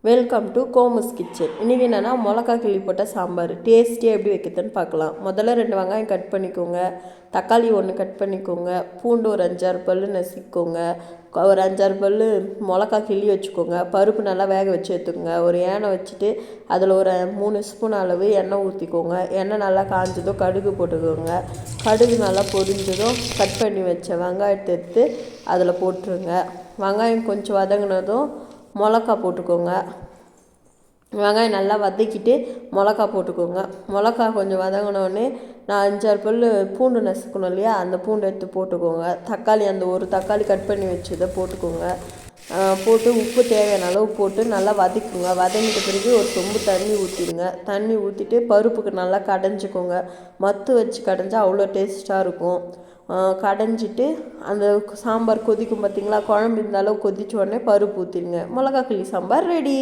Welcome to கோமுஸ் kitchen. இன்றைக்கி என்னென்னா மிளகா கிள்ளி போட்ட சாம்பார் டேஸ்டியாக எப்படி வைக்கிறதுன்னு பார்க்கலாம். முதல்ல 2 வெங்காயம் கட் பண்ணிக்கோங்க, தக்காளி 1 கட் பண்ணிக்கோங்க, பூண்டு ஒரு 5-6 பல் நசுக்கோங்க, ஒரு 5-6 பல் மிளகா கிள்ளி வச்சுக்கோங்க. பருப்பு நல்லா வேக வச்சு எடுத்துக்கோங்க. ஒரு ஏனை வச்சுட்டு அதில் ஒரு 3 ஸ்பூன் அளவு எண்ணெய் ஊற்றிக்கோங்க. எண்ணெய் நல்லா காஞ்சதும் கடுகு போட்டுக்கோங்க. கடுகு நல்லா பொரிஞ்சதும் கட் பண்ணி வச்ச வெங்காயத்தை எடுத்து அதில் போட்டுருங்க. வெங்காயம் கொஞ்சம் வதங்கினதும் மிளகா போட்டுக்கோங்க. வெங்காயம் நல்லா வதக்கிட்டு மிளகா போட்டுக்கோங்க. மிளகா கொஞ்சம் வதங்கினோடனே நான் 5-6 பல் பூண்டு நசுக்கணும் இல்லையா, அந்த பூண்டு எடுத்து போட்டுக்கோங்க. தக்காளி அந்த ஒரு தக்காளி கட் பண்ணி வச்சதை போட்டுக்கோங்க. போட்டு உப்பு தேவையான அளவு போட்டு நல்லா வதக்குங்க. வதங்கிட்ட பிறகு ஒரு சொம்பு தண்ணி ஊற்றிடுங்க. தண்ணி ஊற்றிட்டு பருப்புக்கு நல்லா கடைஞ்சிக்கோங்க. மத்து வச்சு கடைஞ்சா அவ்வளோ டேஸ்ட்டாக இருக்கும். கடைஞ்சிட்டு அந்த சாம்பார் கொதிக்கும் பார்த்திங்களா, குழம்பு இந்த அளவு கொதித்த உடனே பருப்பு ஊற்றிடுங்க. மிளகா கிள்ளி சாம்பார் ரெடி.